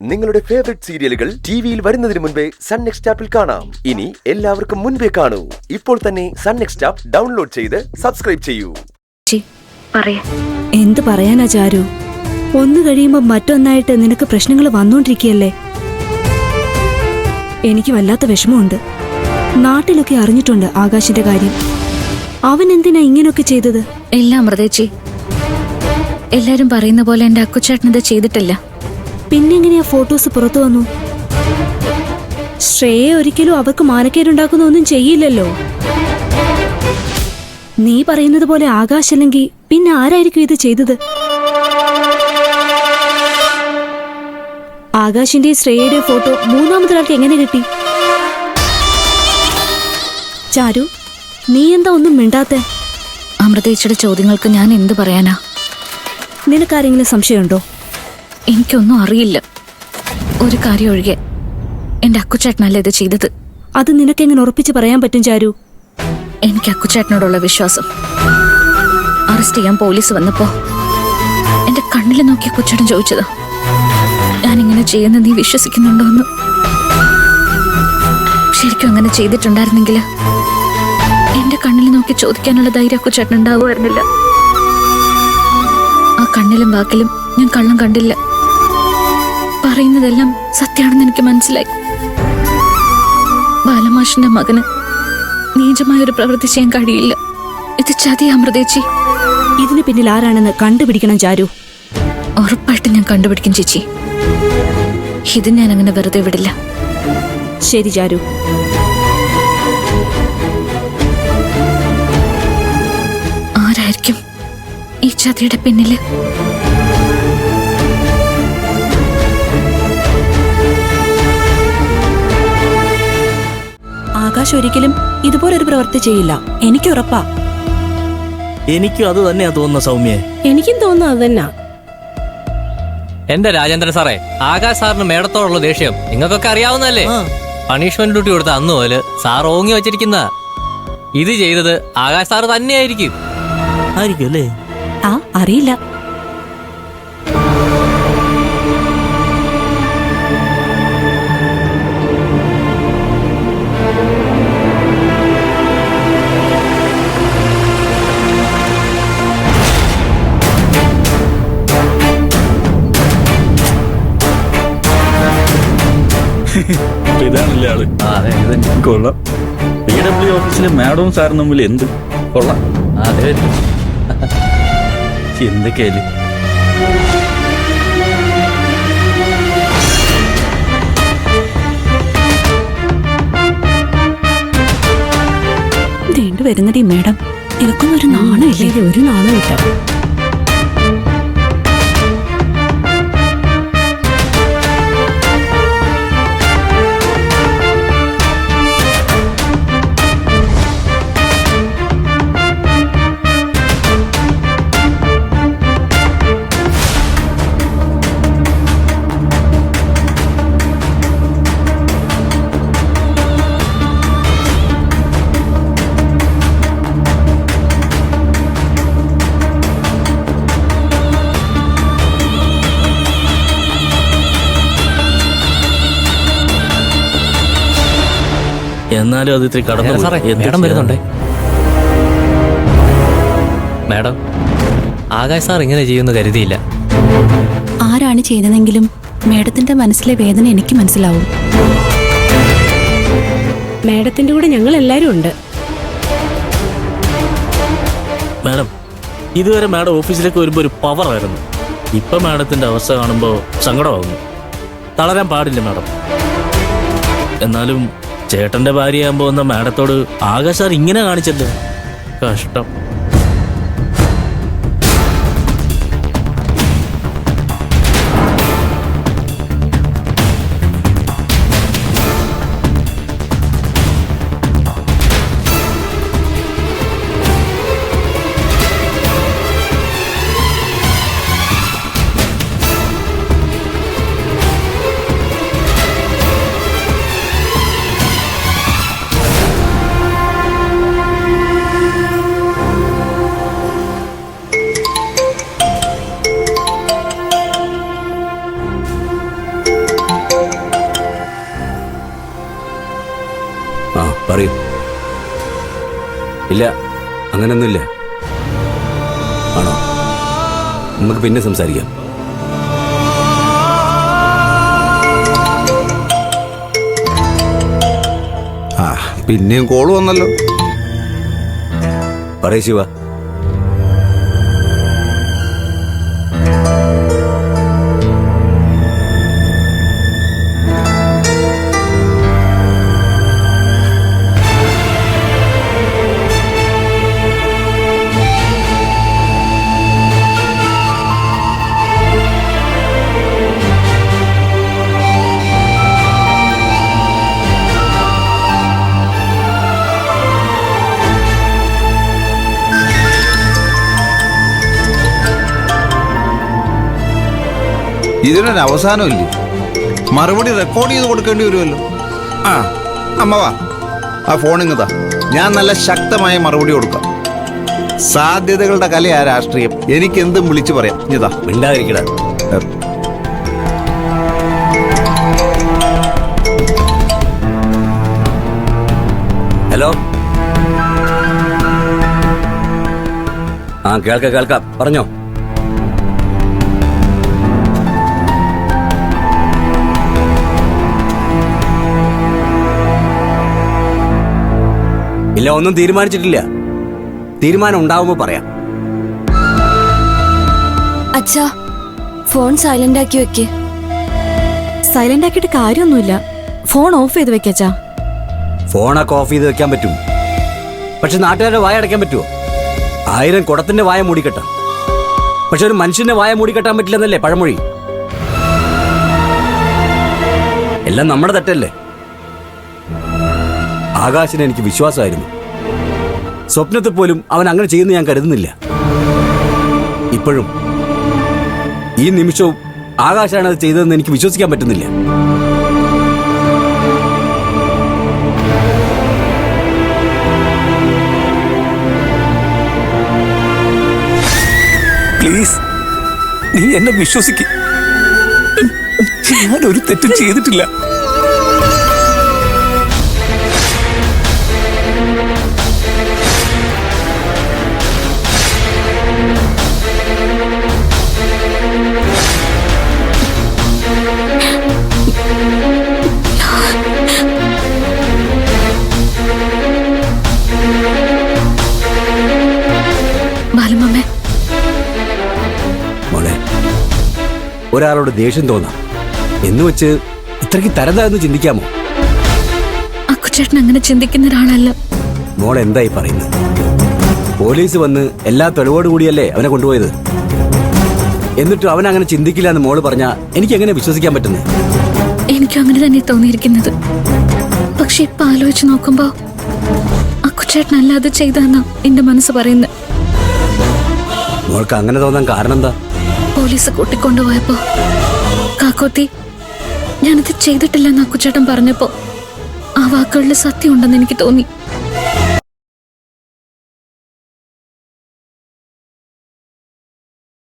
നിങ്ങളുടെ ഫേവറേറ്റ് സീരിയലുകൾ ടിവിയിൽ വരുന്നതിന് മുൻപേ സൺ നെക്സ്റ്റ് ആപ്പിൽ കാണാം. ഇനി എല്ലാവർക്കും മുൻപേ കാണൂ. ഇപ്പോൾ തന്നെ സൺ നെക്സ്റ്റ് ആപ്പ് ഡൗൺലോഡ് ചെയ്ത് സബ്സ്ക്രൈബ് ചെയ്യൂ. എന്ത് പറയാനാ ചാരു? ഒന്ന് കഴിയുമ്പോ മറ്റൊന്നായിട്ട് നിനക്ക് പ്രശ്നങ്ങൾ വന്നോണ്ടിരിക്കുകയല്ലേ. എനിക്ക് വല്ലാത്ത വിഷമമുണ്ട്. നാട്ടിലൊക്കെ അറിഞ്ഞിട്ടുണ്ട് ആകാശിന്റെ കാര്യം. അവൻ എന്തിനാ ഇങ്ങനൊക്കെ ചെയ്തത്? എല്ലാം അമൃതേച്ചി, എല്ലാരും പറയുന്ന പോലെ എന്റെ അക്കുച്ചേട്ടനത് ചെയ്തിട്ടില്ല. പിന്നെങ്ങനെയാ ഫോട്ടോസ് പുറത്തു വന്നു? ശ്രേയ ഒരിക്കലും അവർക്ക് മാനക്കേടുണ്ടാക്കുന്ന ഒന്നും ചെയ്യില്ലല്ലോ. നീ പറയുന്നത് പോലെ ആകാശല്ലെങ്കിൽ പിന്നെ ആരായിരിക്കും ഇത് ചെയ്തത്? ആകാശിന്റെ ശ്രേയയുടെ ഫോട്ടോ മൂന്നാമതൊരാൾക്ക് എങ്ങനെ കിട്ടി? ചാരു, നീ എന്താ ഒന്നും മിണ്ടാത്തെ? അമൃതേച്ചിയുടെ ചോദ്യങ്ങൾക്ക് ഞാൻ എന്ത് പറയാനാ? നിനക്കാരെങ്കിലും സംശയമുണ്ടോ? എനിക്കൊന്നും അറിയില്ല. ഒരു കാര്യം ഒഴികെ എന്റെ അക്കുച്ചേട്ടനല്ല ഇത് ചെയ്തത്. അത് നിനക്കെങ്ങനെ ഉറപ്പിച്ച് പറയാൻ പറ്റും ചാരു? എനിക്ക് അക്കുച്ചേട്ടനോടുള്ള വിശ്വാസം. അറസ്റ്റ് ചെയ്യാൻ പോലീസ് വന്നപ്പോ എന്റെ കണ്ണിൽ നോക്കി അക്കുച്ചേട്ടൻ ചോദിച്ചതാ, ഞാനിങ്ങനെ ചെയ്യുന്ന നീ വിശ്വസിക്കുന്നുണ്ടോ എന്ന്. ശരിക്കും അങ്ങനെ ചെയ്തിട്ടുണ്ടായിരുന്നെങ്കിൽ എന്റെ കണ്ണിൽ നോക്കി ചോദിക്കാനുള്ള ധൈര്യം അക്കുച്ചേട്ടൻ ഉണ്ടാവുമായിരുന്നില്ല. ആ കണ്ണിലും വാക്കിലും ഞാൻ കള്ളം കണ്ടില്ല. പറയുന്നതെല്ലാം സത്യമാണെന്ന് എനിക്ക് മനസ്സിലായി. ബാലമാഷിന്റെ മകന് നീചമായൊരു പ്രവൃത്തി ചെയ്യാൻ കഴിയില്ല. ഇത് ചതി അമൃതേച്ചി. ഇതിന് പിന്നിൽ ആരാണെന്ന് കണ്ടുപിടിക്കണം ചാരു. ഉറപ്പായിട്ടും ഞാൻ കണ്ടുപിടിക്കും ചേച്ചി. ഇത് ഞാൻ അങ്ങനെ വെറുതെ വിടില്ല. ശരി ചാരു. ആരായിരിക്കും ഈ ചതിയുടെ പിന്നില്? ആകാശ് ഒരിക്കലും ഇതുപോലൊരു പ്രവൃത്തി ചെയ്യില്ല, എനിക്ക് ഉറപ്പാ. എനിക്കും അത് തന്നെയാ തോന്നുന്ന സൗമ്യേ. എനിക്കും തോന്നുന്നു അത് തന്നെ. എന്റെ രാജേന്ദ്രൻ സാറേ, ആകാശ് സാറിന് മേടത്തോടുള്ള ദേഷ്യം നിങ്ങൾക്കൊക്കെ അറിയാവുന്നല്ലേ. പണിഷ്മെന്റ് ഡ്യൂട്ടി കൊടുത്ത അന്ന് പോലെ സാർ ഓങ്ങി വെച്ചിരിക്കുന്ന ഇത് ചെയ്തത് ആകാശ് സാറ് തന്നെയായിരിക്കും. ആയിരിക്കും അല്ലേ? അറിയില്ല. ഇതാണല്ലേ ആള്? കൊള്ളാം. PW ഓഫീസിലെ മാഡവും സാറും തമ്മിൽ എന്ത് കൊള്ളാം. എന്തൊക്കെയായാലും വീണ്ടും വരുന്നടി മേഡം. ഇതൊക്കെ ഒരു നാണമില്ലേ? ഒരു നാണം ഇല്ല. എന്നാലും അത് ഇത്തിരി കടന്നു. മേഡം വരുന്നുണ്ടേ. മേഡം, ആകാശ് സാർ ഇങ്ങനെ ചെയ്യുമെന്ന് കരുതിയില്ല. ആരാണ് ചെയ്തതെങ്കിലും മേഡത്തിന്റെ മനസ്സിലെ വേദന എനിക്ക് മനസ്സിലാവും. മേഡത്തിന്റെ കൂടെ ഞങ്ങൾ എല്ലാരും ഉണ്ട്. മാഡം, ഇതുവരെ മാഡം ഓഫീസിലേക്ക് വരുമ്പോ ഒരു പവർ ആയിരുന്നു. ഇപ്പൊ മാഡത്തിന്റെ അവസ്ഥ കാണുമ്പോ സങ്കടമാകുന്നു. തളരാൻ പാടില്ല മാഡം. എന്നാലും ചേട്ടന്റെ ഭാര്യയാകുമ്പോ വന്ന മാഡത്തോട് ആകാശ് സാർ ഇങ്ങനെ കാണിച്ചല്ലോ. കഷ്ടം. പറയൂ. ഇല്ല, അങ്ങനൊന്നുമില്ല. ആണോ? നമുക്ക് പിന്നെ സംസാരിക്കാം. പിന്നെയും കോള് വന്നല്ലോ. പറയൂ ശിവ. ഇതിനൊരു അവസാനമില്ലേ? മറുപടി റെക്കോർഡ് ചെയ്ത് കൊടുക്കേണ്ടി വരുമല്ലോ. ആ അമ്മ വാ, ആ ഫോണിങ്ങതാ. ഞാൻ നല്ല ശക്തമായ മറുപടി കൊടുക്കാം. സാധ്യതകളുടെ കലയാ രാഷ്ട്രീയം. എനിക്കെന്തും വിളിച്ചു പറയാം. ഇതാ. മിണ്ടാതിരിക്കടാ. ഹലോ. ആ കേൾക്കാം. പറഞ്ഞോ. ഇല്ല, ഒന്നും തീരുമാനിച്ചിട്ടില്ല. തീരുമാനം ഉണ്ടാവുമ്പോ പറയാം. അച്ഛാ, ഫോൺ സൈലന്റ് ആക്കി വെക്ക്. സൈലന്റ് ആക്കിയിട്ട് കാര്യമൊന്നുമില്ല. ഫോൺ ഓഫ് ചെയ്ത് വെക്കച്ചാ. ഫോണൊക്കെ ഓഫ് ചെയ്ത് വെക്കാൻ പറ്റും. പക്ഷെ നാട്ടുകാരുടെ വായ അടയ്ക്കാൻ പറ്റുമോ? 1000 കുടത്തിന്റെ വായ മൂടിക്കെട്ടാം. പക്ഷെ ഒരു മനുഷ്യന്റെ വായ മൂടിക്കെട്ടാൻ പറ്റില്ലെന്നല്ലേ പഴമൊഴി? എല്ലാം നമ്മുടെ തെറ്റല്ലേ? ആകാശിനെ എനിക്ക് വിശ്വാസമായിരുന്നു. സ്വപ്നത്തിൽ പോലും അവൻ അങ്ങനെ ചെയ്യുന്ന ഞാൻ കരുതുന്നില്ല. ഇപ്പോഴും ഈ നിമിഷവും ആകാശാണ് അത് ചെയ്തതെന്ന് എനിക്ക് വിശ്വസിക്കാൻ പറ്റുന്നില്ല. പ്ലീസ്, നീ എന്നെ വിശ്വസിക്ക്. ഞാനൊരു തെറ്റും ചെയ്തിട്ടില്ല. മോളെ, ഒരാളോട് ദേഷ്യം തോന്നാം എന്ന് വെച്ച് ഇത്രയ്ക്ക് തരതാന്ന് ചിന്തിക്കാമോ? അക്കുച്ചേട്ടൻ അങ്ങനെ ചിന്തിക്കുന്ന ഒരാളല്ല. മോൾ എന്തായി പറയുന്നത്? പോലീസ് വന്ന് എല്ലാ തെളിവോടുകൂടിയല്ലേ അവനെ കൊണ്ടുപോയത്. എന്നിട്ട് അവൻ അങ്ങനെ ചിന്തിക്കില്ല എന്ന് മോള് പറഞ്ഞാ എനിക്ക് എങ്ങനെ വിശ്വസിക്കാൻ പറ്റുന്നത്? എനിക്കും അങ്ങനെ തന്നെ തോന്നിയിരിക്കുന്നത്. പക്ഷെ ഇപ്പൊ ആലോചിച്ച് നോക്കുമ്പോ അക്കുച്ചേട്ടനല്ല അത് ചെയ്തെന്നാ എന്റെ മനസ്സ് പറയുന്നത്. മോൾക്ക് അങ്ങനെ തോന്നാൻ കാരണം എന്താ? പോലീസ് കൂട്ടിക്കൊണ്ടുപോയപ്പോ കാക്കോത്തി ഞാനത് ചെയ്തിട്ടില്ലെന്ന് അക്കുച്ചേട്ടൻ പറഞ്ഞപ്പോ ആ വാക്കുകളിൽ സത്യം ഉണ്ടെന്ന് എനിക്ക് തോന്നി.